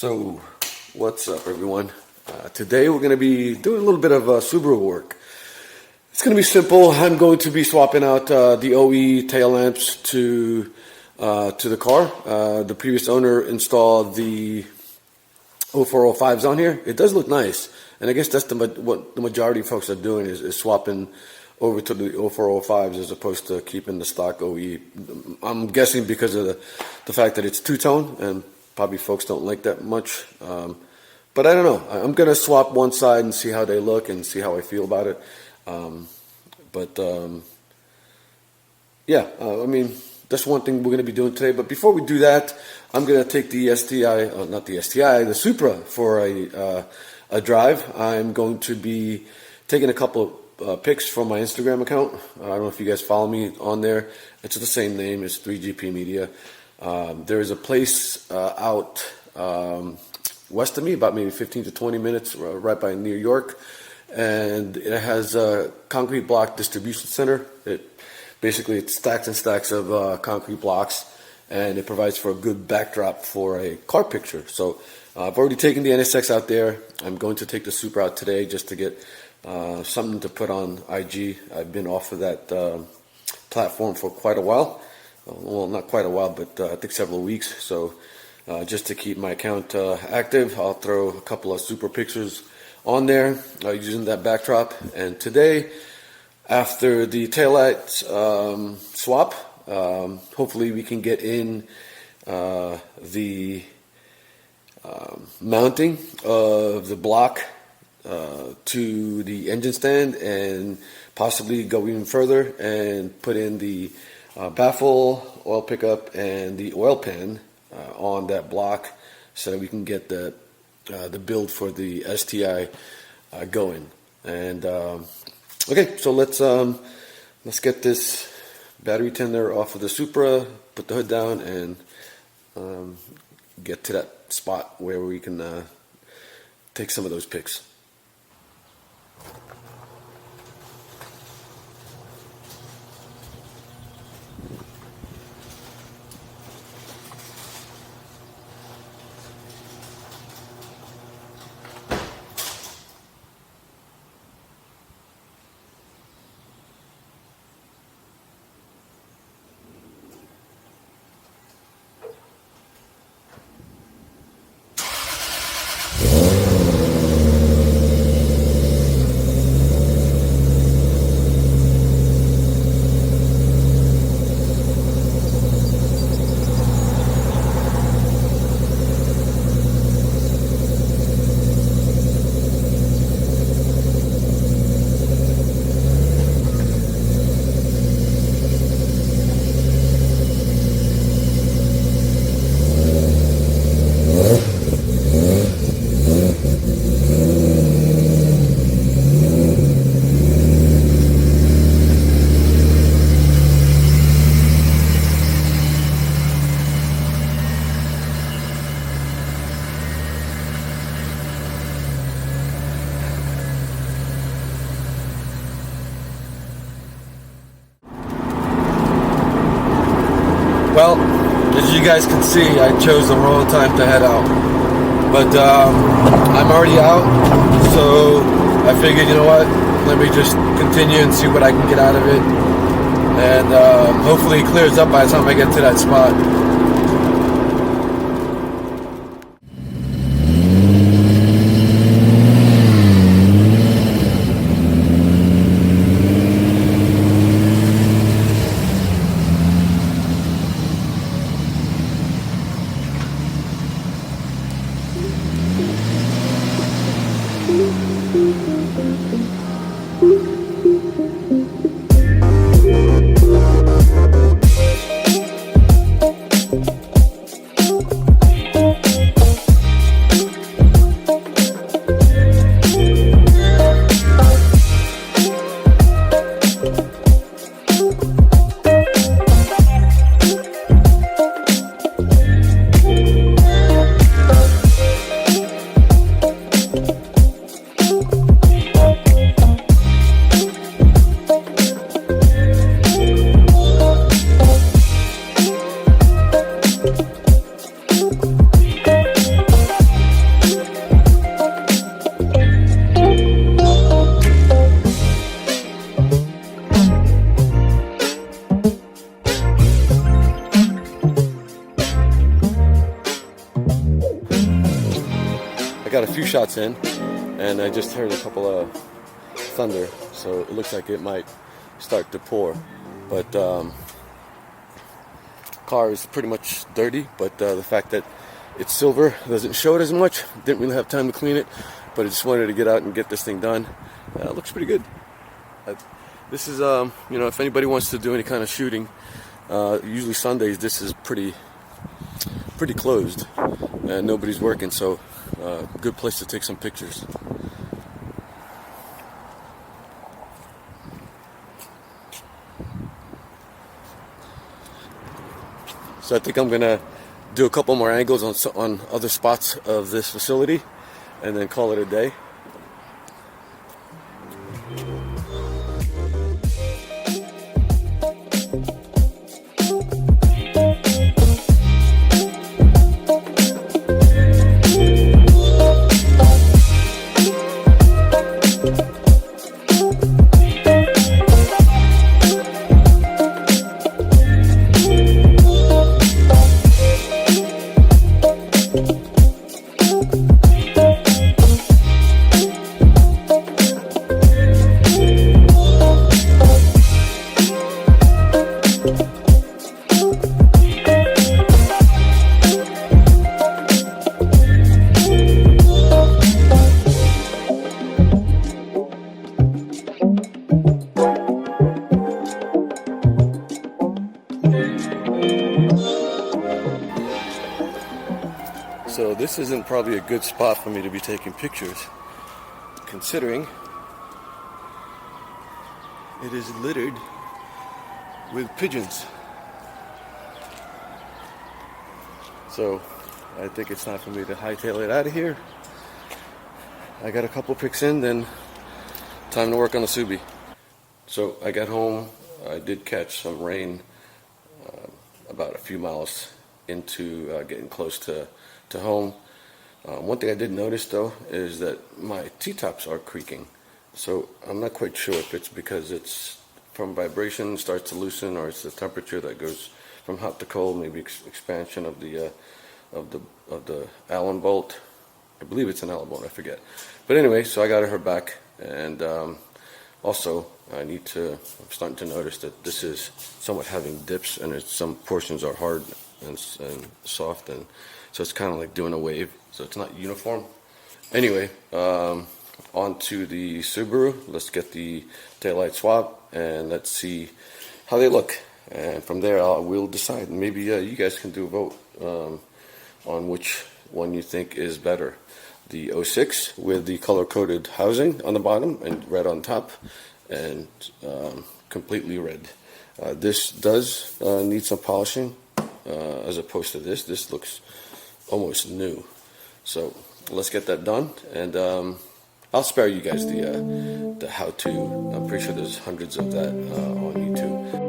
So, what's up everyone? Today we're going to be doing a little bit of Subaru work. It's going to be simple. I'm going to be swapping out the OE tail lamps to the car. The previous owner installed the 0405s on here. It does look nice, and I guess that's what the majority of folks are doing is swapping over to the 0405s as opposed to keeping the stock OE. I'm guessing because of the fact that it's two-tone, and probably folks don't like that much. But I don't know. I'm going to swap one side and see how they look and see how I feel about it. I mean, that's one thing we're going to be doing today. But before we do that, I'm going to take the STI, not the STI, the Supra for a drive. I'm going to be taking a couple of pics from my Instagram account. I don't know if you guys follow me on there. It's the same name. It's 3GP Media. There is a place out west of me, about maybe 15 to 20 minutes, right by New York, and it has a concrete block distribution center. It's stacks and stacks of concrete blocks, and it provides for a good backdrop for a car picture. So I've already taken the NSX out there. I'm going to take the Supra out today just to get something to put on IG. I've been off of that platform for quite a while. Well, not quite a while, but I think several weeks. So just to keep my account active, I'll throw a couple of Supra pictures on there using that backdrop. And today, after the taillights swap, hopefully we can get in the mounting of the block to the engine stand, and possibly go even further and put in the baffle, oil pickup, and the oil pan on that block, so that we can get the build for the STI going. And okay, so let's get this battery tender off of the Supra, put the hood down, and get to that spot where we can take some of those pics. Well, as you guys can see, I chose the wrong time to head out. But I'm already out, so I figured, you know what, let me just continue and see what I can get out of it. And hopefully it clears up by the time I get to that spot. got a few shots in, and I just heard a couple of thunder, so it looks like it might start to pour. But car is pretty much dirty, but the fact that it's silver doesn't show it as much. Didn't really have time to clean it, but I just wanted to get out and get this thing done. It looks pretty good. This is, you know, if anybody wants to do any kind of shooting, usually Sundays this is pretty closed and nobody's working, so good place to take some pictures. So I think I'm gonna do a couple more angles on other spots of this facility and then call it a day. So this isn't probably a good spot for me to be taking pictures, considering it is littered with pigeons. So I think it's time for me to hightail it out of here. I got a couple pics in, then time to work on the Subi. So I got home, I did catch some rain about a few miles into getting close to home. One thing I did notice though is that my T-tops are creaking. So I'm not quite sure if it's because it's from vibration starts to loosen, or it's the temperature that goes from hot to cold, maybe expansion of the Allen bolt. I believe it's an Allen bolt, I forget. But anyway, so I got her back, and also I'm starting to notice that this is somewhat having dips, and some portions are hard and soft, and so it's kind of like doing a wave, so it's not uniform. Anyway, on to the Subaru. Let's get the taillight swap and let's see how they look, and from there we'll decide. Maybe you guys can do a vote on which one you think is better, the 06 with the color-coded housing on the bottom and red on top, and completely red. This does need some polishing as opposed to this looks almost new. So let's get that done, and I'll spare you guys the how-to. I'm pretty sure there's hundreds of that on YouTube.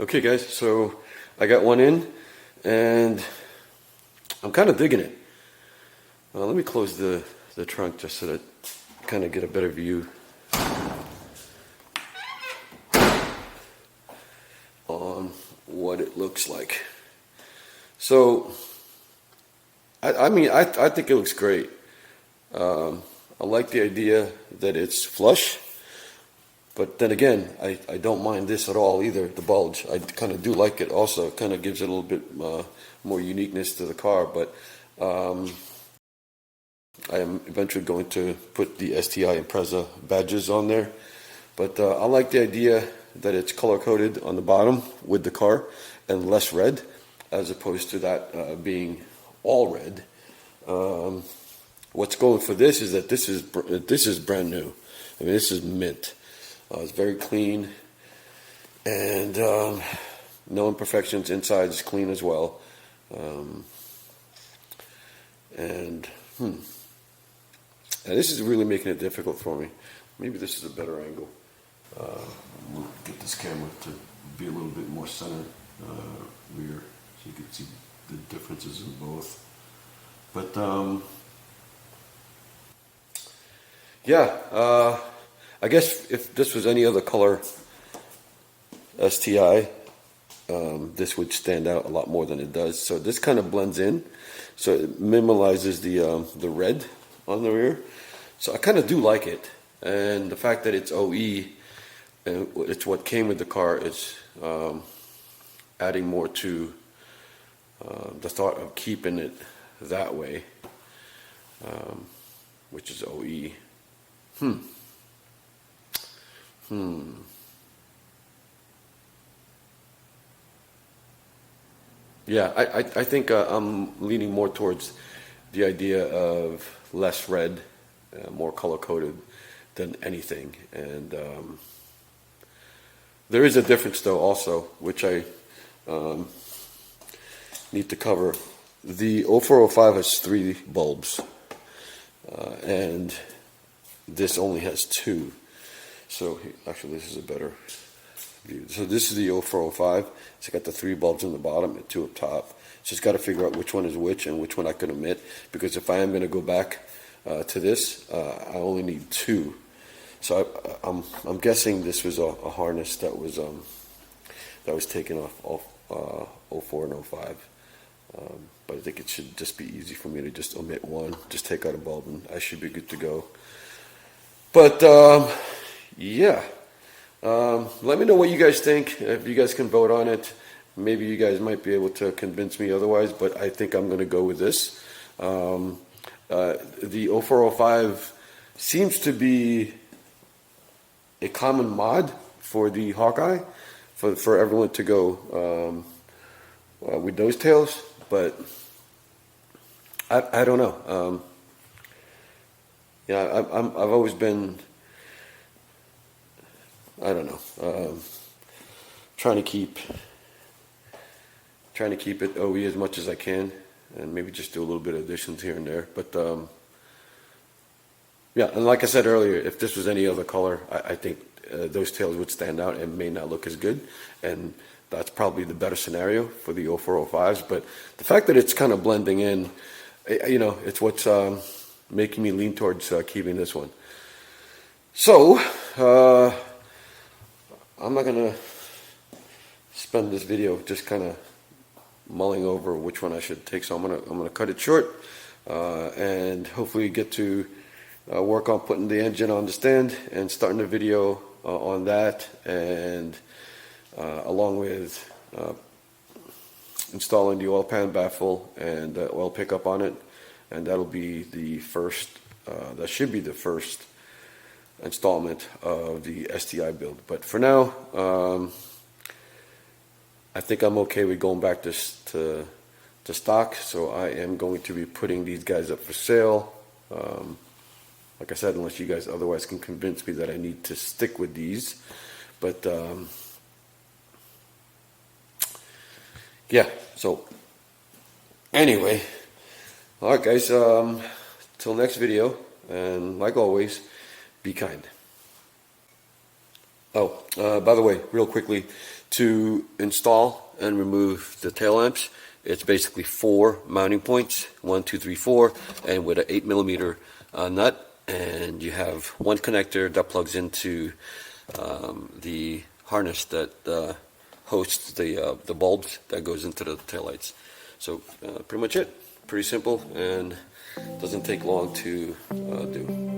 Okay guys, so I got one in and I'm kind of digging it. Let me close the trunk just so that I kind of get a better view on what it looks like. So I mean I think it looks great. I like the idea that it's flush. But then again, I don't mind this at all either, the bulge. I kind of do like it also. It kind of gives it a little bit more uniqueness to the car. But I am eventually going to put the STI and Impreza badges on there. But I like the idea that it's color-coded on the bottom with the car and less red, as opposed to that being all red. what's going for this is that this is brand new. I mean, this is mint. It's very clean, and no imperfections. Inside is clean as well. And this is really making it difficult for me. Maybe this is a better angle. We'll get this camera to be a little bit more center rear, so you can see the differences in both. But yeah, I guess if this was any other color STI, this would stand out a lot more than it does. So this kind of blends in, so it minimalizes the red on the rear. So I kind of do like it, and the fact that it's OE and it's what came with the car is adding more to the thought of keeping it that way, which is OE. Yeah, I think I'm leaning more towards the idea of less red, more color coded than anything. And there is a difference though also, which I need to cover. The 0405 has 3 bulbs, and this only has 2. So actually this is a better view. So this is the 0405. It's got the 3 bulbs on the bottom and 2 up top. Just got to figure out which one is which and which one I can omit, because if I am going to go back to this, I only need 2. So I'm guessing this was a harness that was taken off 04 and 05. But I think it should just be easy for me to just omit 1, just take out a bulb, and I should be good to go. But yeah, let me know what you guys think. If you guys can vote on it, maybe you guys might be able to convince me otherwise, but I think I'm going to go with this. The 0405 seems to be a common mod for the Hawkeye, for everyone to go with those tails, but I don't know. Yeah, I've always been, I don't know, trying to keep it OE as much as I can, and maybe just do a little bit of additions here and there. But yeah, and like I said earlier, if this was any other color, I think those tails would stand out and may not look as good, and that's probably the better scenario for the 0405s. But the fact that it's kind of blending in, you know, it's what's making me lean towards keeping this one. So I'm not gonna spend this video just kind of mulling over which one I should take, so I'm gonna cut it short, and hopefully get to work on putting the engine on the stand and starting the video on that, and along with installing the oil pan baffle and the oil pickup on it, and that'll be the first, that should be the first installment of the STI build. But for now, I think I'm okay with going back to stock, so I am going to be putting these guys up for sale. Like I said, unless you guys otherwise can convince me that I need to stick with these. But yeah, so anyway, all right guys, till next video, and like always, be kind. Oh, by the way, real quickly, to install and remove the tail lamps, it's basically 4 mounting points, 1, 2, 3, 4, and with an 8mm nut, and you have 1 connector that plugs into the harness that hosts the bulbs that goes into the taillights. So pretty much it. Pretty simple, and doesn't take long to do.